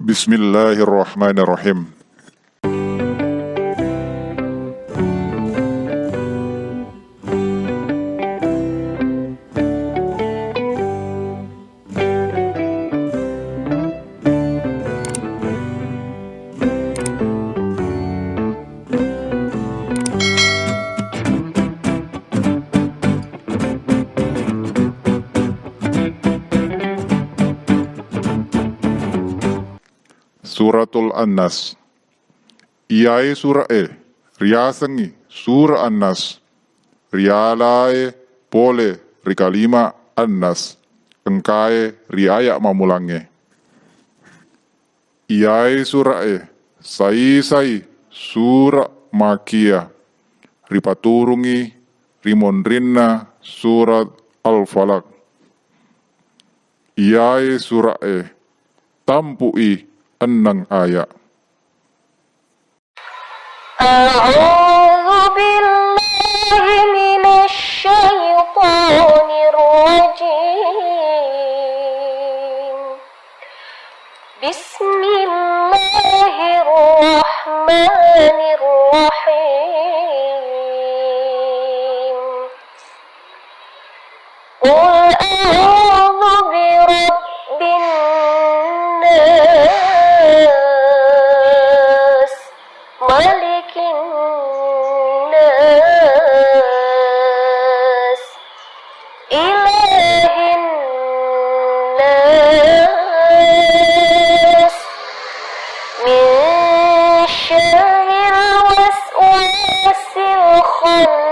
Bismillahirrahmanirrahim. Suratul An-Nas. Iai surah riasangi surah An-Nas. Rialae pole rikalima An-Nas. Engkae riayak mamulange. Iai surah sai surah Makiyah. Ripaturungi rimonrinna surat Al-Falaq. Iai surah tampui enang ayat. A'udzu billahi minasy syaithanir rajim. Bismillahirrahmanirrahim. Qul a'udzu birabbin nas, malikin nas, ilahin nas, min syarril waswasil khannas,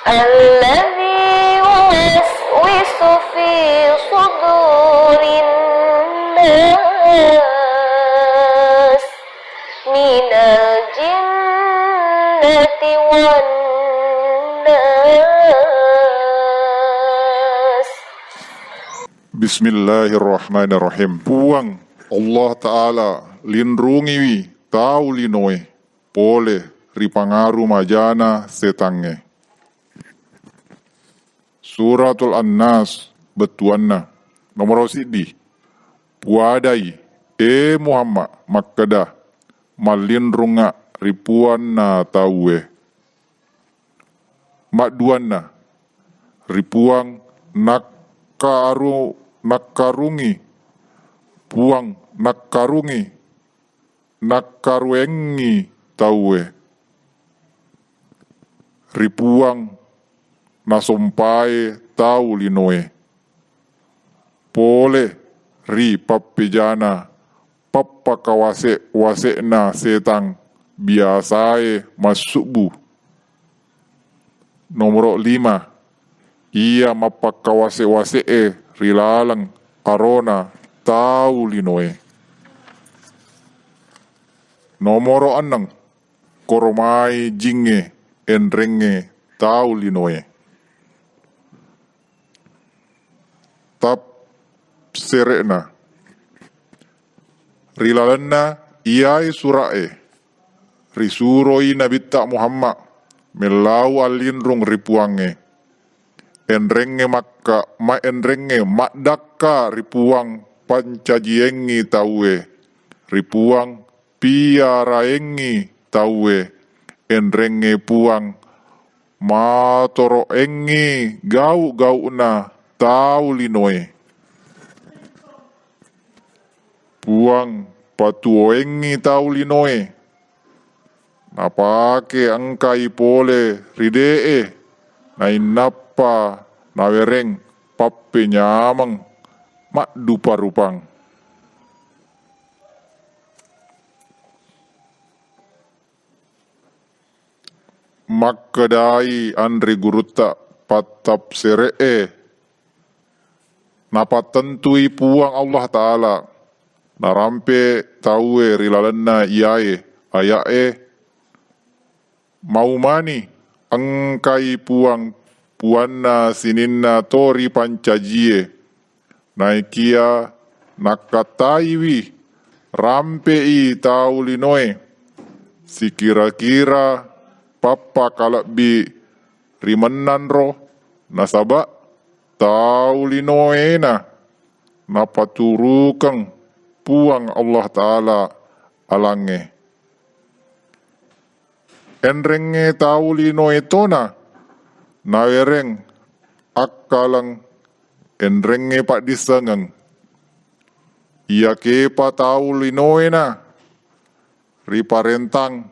alladzi yuwaswisu fi sudurin nas, minal jinnati wan nas. Bismillahirrahmanirrahim. Puang Allah Ta'ala lindrungi tau linoe pole ripangaru majana setange. Suratul An-Nas betuanna nomor sidi. Puadai Muhammad makkadah malindrunga ripuanna tauwe. Makduanna ripuang nakarungi puang nakaruengi tauwe. Ripuang nasompai tau linoe. Pole ri pappijana pappa kawase na setang biasae masubu. Nomor 5. Ia mapakawase rilalang karona tau linoe. Nomor 6. Koromai jinge enrenge tau linoe. Tap serena rilalanna iai surae risuroi nabita Muhammad melau alindrung ripuange enrenge makka ma enrenge makdakka ripuang pancajiengi tauwe ripuang piaraengi tauwe enrenge puang matoro engi gau-gauna tau linoe. Puang patuoengi tau linoe. Napake angkai pole ridee. Nainappa nawereng pappe nyamang mak dupa rupang. Makkedai andri gurutta patap seree. Napa tentui puang Allah Ta'ala. Narampe tauwe rilalanna iae ayae. Maumani angkai puanna sininna tori pancajie. Naikia nakataiwi rampei tau linoe. Sikira-kira papa kalak bi rimenan roh nasaba taulinoena napaturukang puang Allah Ta'ala alange. Enrenge taulinoetona nawereng akalang enrenge pak disengang. Ia kepa taulinoena riparentang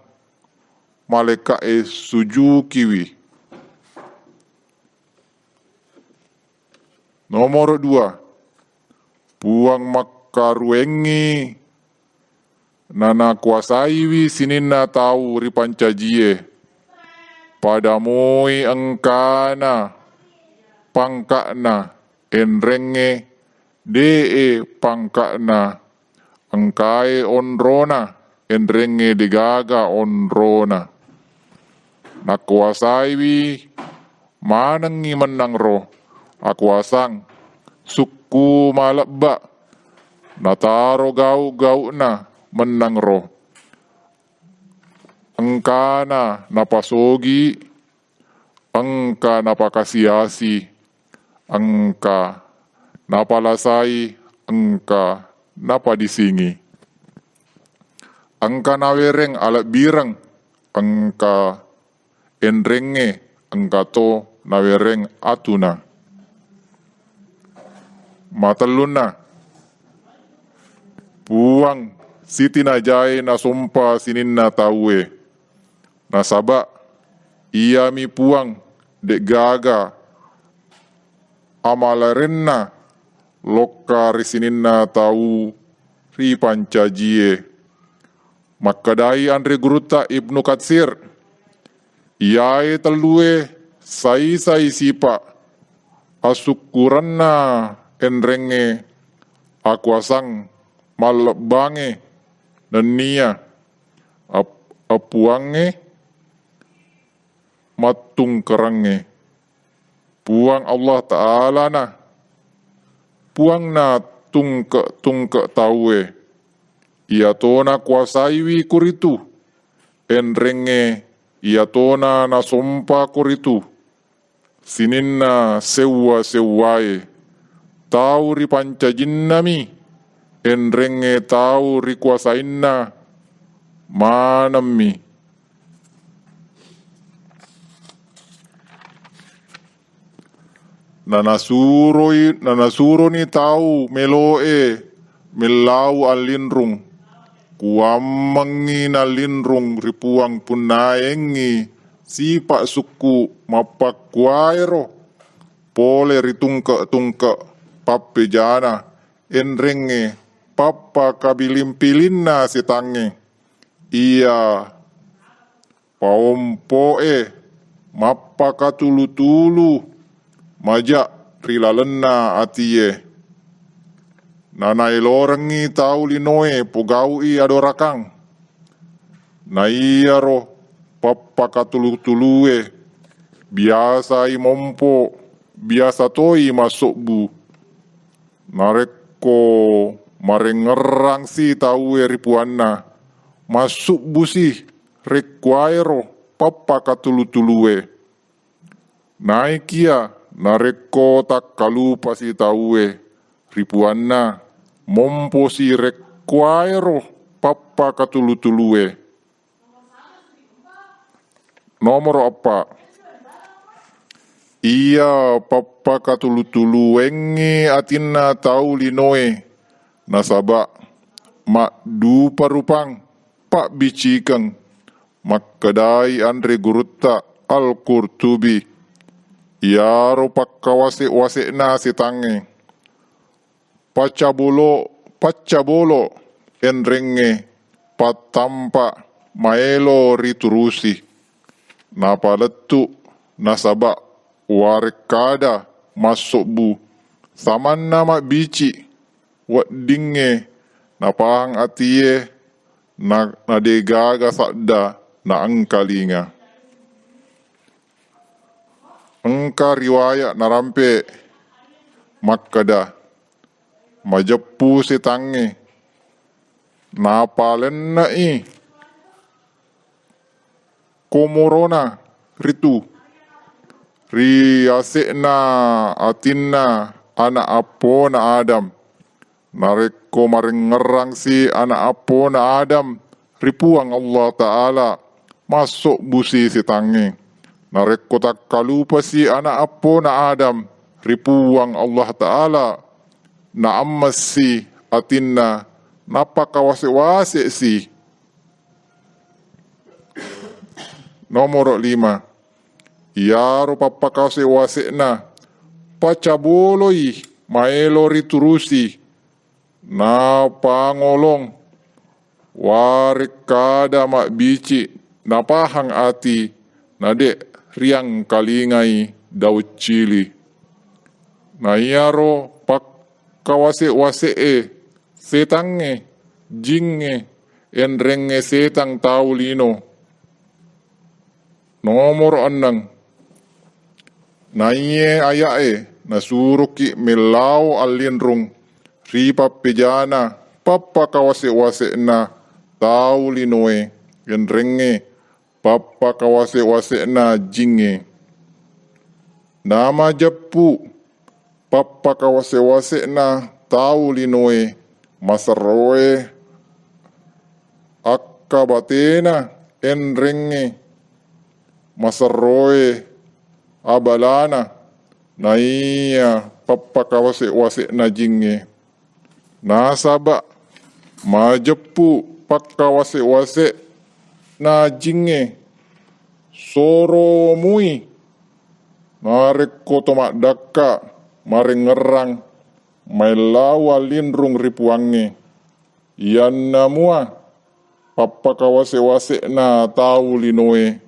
maleka suju kiwi. Nomor 2, puang makaruengi nana kuasaiwi sininna tau ripancajie padamoi engkana pangkakna enrenge dee pangkakna engkae onrona enrenge degaga onrona nakuasaiwi manengi menang roh akuasang suku malebba nataro gau na menang roh engkana napasogi engka napakasiasi engka napalasai engka napadisingi engka nawereng alat birang engka enrenge engka to nawereng atuna mataluna puang siti najai na sumpa sininna tawe nasaba iya mi puang dek gaga amalarenna lokka risininna tau ri pancajie makadai Andre Guruta Ibnu Katsir iai telue sai sipa asukuranna enrenge akuasang malebange nenia apuange matung kerange puang Allah Ta'ala na puang na tungke tawe ia tona kuasaiwi kuritu enrenge ia tona na sompa kuritu sininna sewa tau ri pancajinnami enrenge tau ri kuasainna manammi nanasuro ni tau meloe melau alinrung kuamangi na linrung ripuang punaengi sipak suku mapakwaero pole ritungke pappe jana enrenge papa kabilimpilinna sitange iya paompoe mappa katulu-tulu majak rilalenna atie nanai lorengi tau linoe pugaui adorakang na iya roh papa katulu-tulue biasa imompo biasa toi masuk bu nareko marengerang si tau ripuanna masuk busi rekwaero papa katulu-tulue naikia nareko tak kalupa si tauwe ripuanna mompo si rekwaero papa katulu-tulue nomor apa iya papa katulu-tuluengi atinna tau linoe nasaba mak du parupang pak bicikang makadai Andre Guruta Al-Qurtubi ya ropak kawase na sitange pacabolo enrenge patampa maelo riturusi napaletu nasaba warekada masuk bu saman nama bici wadinge napang atie na degaga sakda na angkalinga engka riwayat narampe makkada majepu sitange napalenna komorona ri asikna atinna anak apona Adam. Nareko maring ngerang si anak apona Adam. Ripuang Allah Ta'ala masuk busi si tangi. Nareko tak kalupa si anak apona Adam. Ripuang Allah Ta'ala na ammas si atinna napa kawase-wase si. Nomor 5. Yaro papakawase-wase na pacaboloi maelo riturusi na pangolong warik kada mak bici napahang ati nade riang kalingai daw cili. Na yaro pakawase-wase setange jinge enrenge setang taulino. Nomor 6. Naiye ayae nasuruki melau alinrung ripa pejana papa kawase-wase na taulinoe enrenge papa kawase-wase na jinge. Nama japu papa kawase-wase na taulinoe masaroe akka batena enrenge masaroe abalana na iya papakawase-wase na jinge. Nasaba majepu pakawase-wase na jinge soro mui nareko tomak daka maring ngerang may lawa linrung ripuange. Yan na mua papakawase-wase na tau linoe.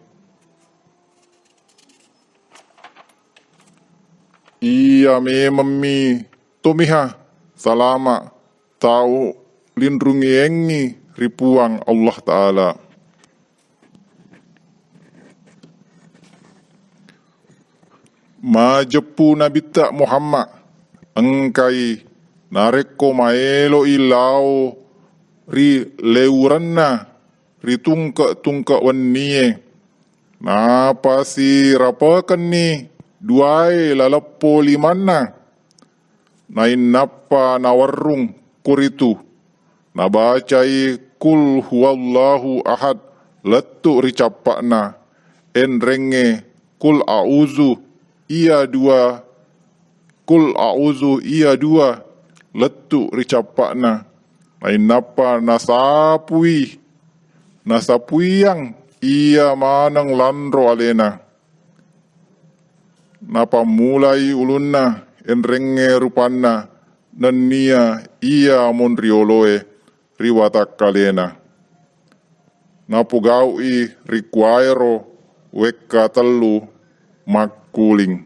Iya memang tumiha salama tahu lindungi engi ripuang Allah Ta'ala. Majepu Nabi tak Muhammad engkai nareko maelo ilau ri leuranna ri tungka wannie napa si rapakan ni duai lalapo limanna nain napa nawarrung kuritu nabacai kul huwallahu ahad letu ricapakna enrenge kul a'uzu iya dua kul a'uzu iya dua letu ricapakna nain napa nasapui yang iya manang landro alena. Napa mulai ulunna enrenge rupanna nania iya monrioloe riwatak kalena. Napu gaui rikuairo wekka telu makuling.